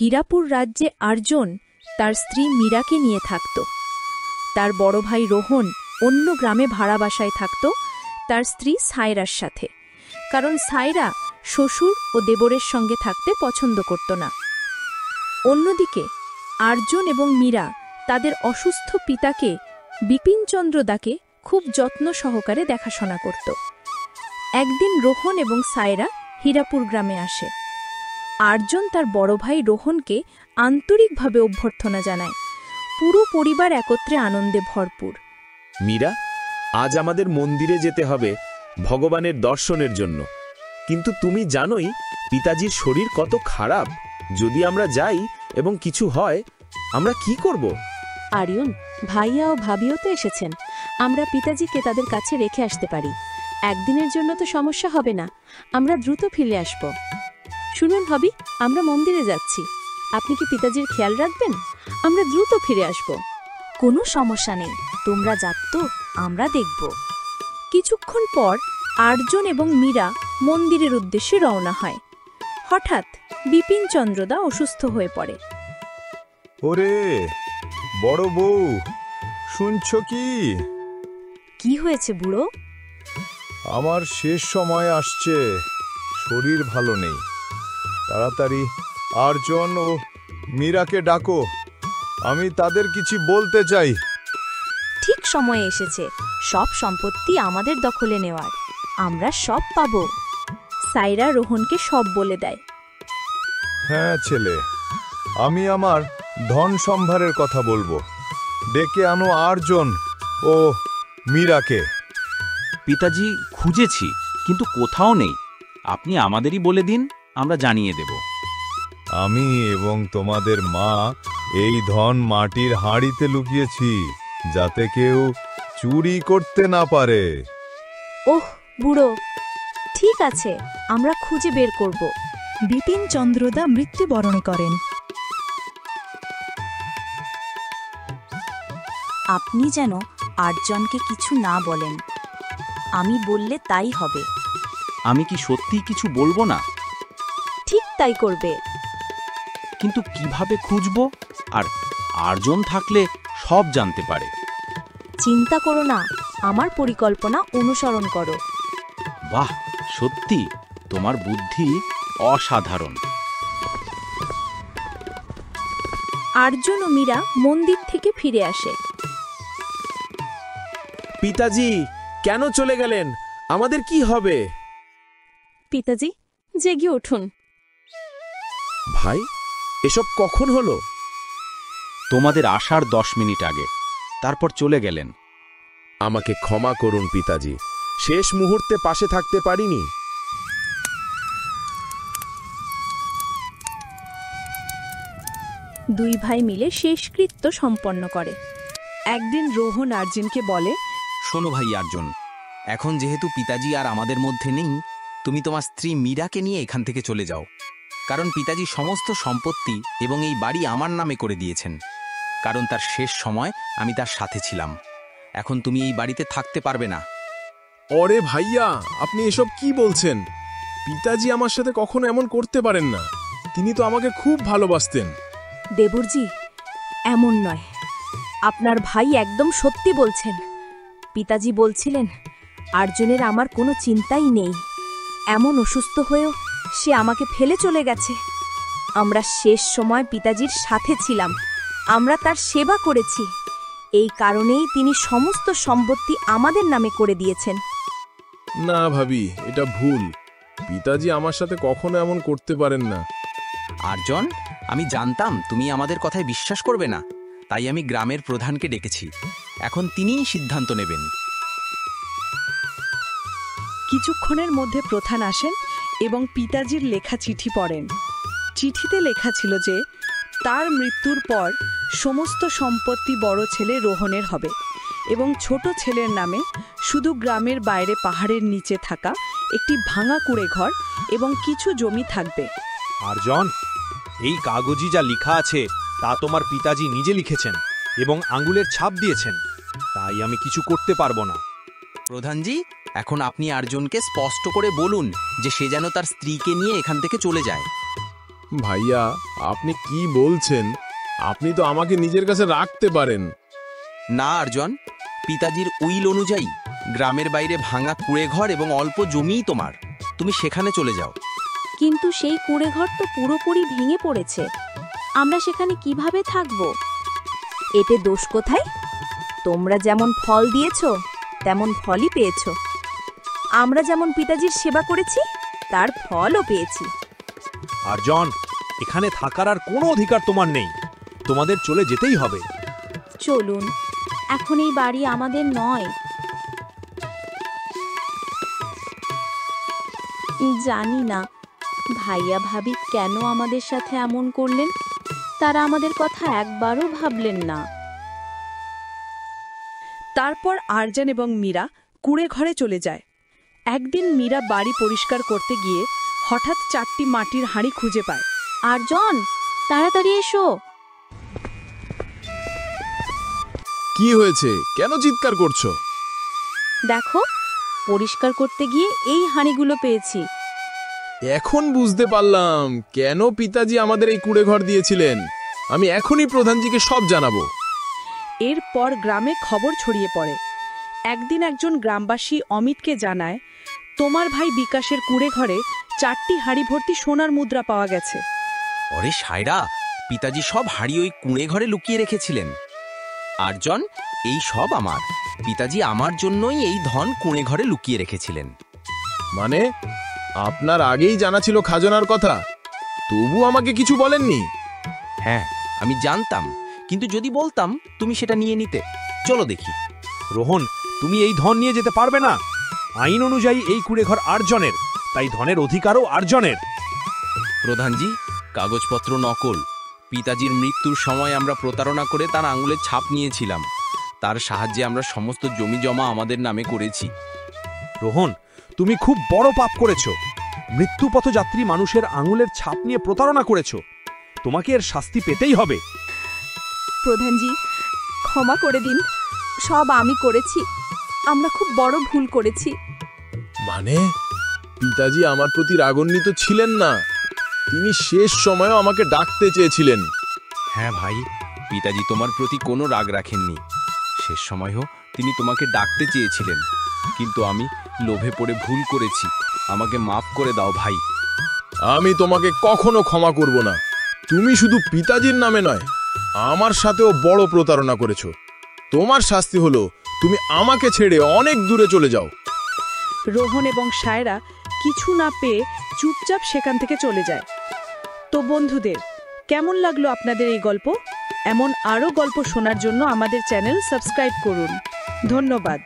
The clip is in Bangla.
হীরাপুর রাজ্যে আর্জুন তার স্ত্রী মীরাকে নিয়ে থাকত। তার বড় ভাই রোহন অন্য গ্রামে ভাড়া বাসায় থাকত তার স্ত্রী সায়রার সাথে, কারণ সায়রা শ্বশুর ও দেবরের সঙ্গে থাকতে পছন্দ করত না। অন্যদিকে আর্জুন এবং মীরা তাদের অসুস্থ পিতাকে বিপিনচন্দ্র দাকে খুব যত্ন সহকারে দেখাশোনা করত। একদিন রোহন এবং সায়রা হীরাপুর গ্রামে আসে। আর্জুন তার বড় ভাই রোহনকে আন্তরিকভাবে অভ্যর্থনা জানায়। পুরো পরিবার একত্রে আনন্দে ভরপুর। মীরা, আজ আমাদের মন্দিরে যেতে হবে ভগবানের দর্শনের জন্য, কিন্তু তুমি জানোই পিতাজির শরীর কত খারাপ। যদি আমরা যাই এবং কিছু হয়, আমরা কি করব? আরিয়ন, ভাইয়া ও ভাবিও তো এসেছেন। আমরা পিতাজিকে তাদের কাছে রেখে আসতে পারি। একদিনের জন্য তো সমস্যা হবে না, আমরা দ্রুত ফিরে আসব। শুনুন হবি, আমরা মন্দিরে যাচ্ছি। আপনি কি পিতাজির খেয়াল রাখবেন? আমরা দ্রুত ফিরে আসব। কোনো সমস্যা নেই, তোমরা যাত তো, আমরা দেখব। কিছুক্ষণ পর আর্জুন এবং মীরা মন্দিরের উদ্দেশ্যে রওনা হয়। হঠাৎ বিপিনচন্দ্রদা অসুস্থ হয়ে পড়ে। ওরে বড় বউ, শুনছ কি? কি হয়েছে বুড়ো? আমার শেষ সময় আসছে, শরীর ভালো নেই। তাড়াতাড়ি আর্জুন ও মীরাকে ডাকো, আমি তাদের কিছু বলতে চাই। ঠিক সময়ে এসেছে, সব সম্পত্তি আমাদের দখলে নেওয়ার, আমরা সব পাব। সায়রা রোহনকে সব বলে দেয়। হ্যাঁ ছেলে, আমি আমার ধন সম্ভারের কথা বলবো। ডেকে আনো আর্জুন ও মীরাকে। পিতাজি, খুঁজেছি কিন্তু কোথাও নেই। আপনি আমাদেরই বলে দিন, আমরা জানিয়ে দেব। আমি এবং তোমাদের মা এই ধন মাটির হাঁড়িতে লুকিয়েছি, যাতে কেউ চুরি করতে না পারে। ওহ বুড়ো, ঠিক আছে, আমরা খুঁজে বের করব। বিপিনচন্দ্রদা মৃত্যুবরণ করেন। আপনি যেন আর্জনকে কিছু না বলেন, আমি বললে তাই হবে। আমি কি সত্যিই কিছু বলবো না? ঠিক তাই করবে। কিন্তু কিভাবে খুঁজবো? আর আর্জুন থাকলে সব জানতে পারে। চিন্তা করো না, আমার পরিকল্পনা অনুসরণ করো। বাহ, সত্যি তোমার বুদ্ধি অসাধারণ। আর্জুন ও মীরা মন্দির থেকে ফিরে আসে। পিতাজি কেন চলে গেলেন? আমাদের কি হবে? পিতাজি, জেগে উঠুন। ভাই, এসব কখন হলো? তোমাদের আসার 10 মিনিট আগে, তারপর চলে গেলেন। আমাকে ক্ষমা করুন পিতাজি, শেষ মুহূর্তে পাশে থাকতে পারিনি। দুই ভাই মিলে শেষকৃত্য সম্পন্ন করে। একদিন রোহন আর্জুনকে বলে, শোনো ভাই আর্জুন, এখন যেহেতু পিতাজি আর আমাদের মধ্যে নেই, তুমি তোমার স্ত্রী মীরাকে নিয়ে এখান থেকে চলে যাও। কারণ পিতাজি সমস্ত সম্পত্তি এবং এই বাড়ি আমার নামে করে দিয়েছেন, কারণ তার শেষ সময় আমি তার সাথে ছিলাম। এখন তুমি এই বাড়িতে থাকতে পারবে না। ওরে ভাইয়া, আপনি এসব কি বলছেন? পিতাজি আমার সাথে কখনো এমন করতে পারেন না। তিনি তো আমাকে খুব ভালোবাসতেন। দেবরজি, এমন নয়, আপনার ভাই একদম সত্যি বলছেন। পিতাজি বলছিলেন আর্জুনের আমার কোনো চিন্তাই নেই। এমন অসুস্থ হয়েও সে আমাকে ফেলে চলে গেছে। আমরা শেষ সময় পিতাজির সাথে ছিলাম, আমরা তার সেবা করেছি। এই কারণেই তিনি সমস্ত সম্পত্তি আমাদের নামে করে দিয়েছেন। না ভাবি, এটা ভুল। পিতাজি আমার সাথে কখনো এমন করতে পারেন না। আর্জুন, আমি জানতাম তুমি আমাদের কথায় বিশ্বাস করবে না, তাই আমি গ্রামের প্রধানকে ডেকেছি। এখন তিনিই সিদ্ধান্ত নেবেন। কিছুক্ষণের মধ্যে প্রধান আসেন এবং পিতাজির লেখা চিঠি পড়েন। চিঠিতে লেখা ছিল যে তার মৃত্যুর পর সমস্ত সম্পত্তি বড় ছেলে রোহনের হবে এবং ছোট ছেলের নামে শুধু গ্রামের বাইরে পাহাড়ের নিচে থাকা একটি ভাঙা কুঁড়ে ঘর এবং কিছু জমি থাকবে। আর্জুন, এই কাগজে যা লেখা আছে তা তোমার পিতাজি নিজে লিখেছেন এবং আঙ্গুলের ছাপ দিয়েছেন, তাই আমি কিছু করতে পারবো না। প্রধানজি, এখন আপনি আর্জুনকে স্পষ্ট করে বলুন যে সে যেন তার স্ত্রীকে নিয়ে এখান থেকে চলে যায়। ভাইয়া, আপনি কি বলছেন? আপনি তো আমাকে নিজের কাছে রাখতে পারেন। না আর্জন, পিতাজির উইল অনুযায়ী গ্রামের বাইরে ভাঙা কুঁড়েঘর এবং অল্প জমিই তোমার। তুমি সেখানে চলে যাও। কিন্তু সেই কুঁড়েঘর তো পুরোপুরি ভেঙে পড়েছে, আমরা সেখানে কিভাবে থাকব? এতে দোষ কোথায়? তোমরা যেমন ফল দিয়েছো তেমন ফলই পেয়েছো। আমরা যেমন পিতাজির সেবা করেছি তার ফলও পেয়েছি। আর্জন, এখানে থাকার আর কোনো অধিকার তোমার নেই। তোমাদের চলে যেতেই হবে। চলুন, এখন এই বাড়ি আমাদের নয়। জানি না ভাইয়া ভাবি কেন আমাদের সাথে এমন করলেন। তারা আমাদের কথা একবারও ভাবলেন না। তারপর আরজান এবং মীরা কুঁড়ে ঘরে চলে যায়। একদিন মীরা বাড়ি পরিষ্কার করতে গিয়ে হঠাৎ 4টি মাটির হাঁড়ি খুঁজে পায়। আরজন, তাড়াতাড়ি এসো। কি হয়েছে? কেন চিৎকার করছো? দেখো, পরিষ্কার করতে গিয়ে এই হাঁড়িগুলো পেয়েছি। এখন বুঝতে পারলাম কেন পিতাজি আমাদের এই কুঁড়েঘর দিয়েছিলেন। আমি এখনই প্রধানজিকে সব জানাবো। এরপর গ্রামে খবর ছড়িয়ে পড়ে। একদিন একজন গ্রামবাসী অমিতকে জানায়, তোমার ভাই বিকাশের কুঁড়ে ঘরে 4টি হাঁড়ি ভর্তি সোনার মুদ্রা পাওয়া গেছে। অরে সায়রা, পিতাজি সব হাড়ি ওই কুঁড়ে ঘরে লুকিয়ে রেখেছিলেন। আর্জন, এই সব আমার। পিতাজি আমার জন্যই এই ধন কুঁড়ে ঘরে লুকিয়ে রেখেছিলেন। মানে আপনার আগেই জানা ছিল খাজনার কথা, তবু আমাকে কিছু বলেননি? হ্যাঁ, আমি জানতাম, কিন্তু যদি বলতাম তুমি সেটা নিয়ে নিতে। চলো দেখি। রোহন, তুমি এই ধন নিয়ে যেতে পারবে না। আইন অনুযায়ী এই কুঁড়েঘর আর্জনের, তাই ধনের অধিকারও আর্জনের। প্রধানজি, কাগজপত্র নকল। পিতাজির মৃত্যুর সময় আমরা প্রতারণা করে তার আঙুলের ছাপ নিয়েছিলাম। তার সাহায্যে আমরা সমস্ত জমি জমা আমাদের নামে করেছি। রোহন, তুমি খুব বড় পাপ করেছ। মৃত্যুপথযাত্রী মানুষের আঙুলের ছাপ নিয়ে প্রতারণা করেছ। তোমাকে এর শাস্তি পেতেই হবে। প্রধানজি, ক্ষমা করে দিন। সব আমি করেছি। আমরা খুব বড় ভুল করেছি। মানে পিতাজি আমার প্রতি রাগান্বিত ছিলেন না? তিনি শেষ সময়েও আমাকে ডাকতে চেয়েছিলেন। হ্যাঁ ভাই, পিতাজি তোমার প্রতি কোনো রাগ রাখেননি। শেষ সময়ও তিনি তোমাকে ডাকতে চেয়েছিলেন, কিন্তু আমি লোভে পড়ে ভুল করেছি। আমাকে মাফ করে দাও ভাই। আমি তোমাকে কখনো ক্ষমা করব না। তুমি শুধু পিতাজির নামে নয়, আমার সাথেও বড় প্রতারণা করেছো। তোমার শাস্তি হলো তুমি আমাকে ছেড়ে অনেক দূরে চলে যাও। রোহন এবং সায়রা কিছু না পেয়ে চুপচাপ সেখান থেকে চলে যায়। তো বন্ধুদের, কেমন লাগলো আপনাদের এই গল্প? এমন আরও গল্প শোনার জন্য আমাদের চ্যানেল সাবস্ক্রাইব করুন। ধন্যবাদ।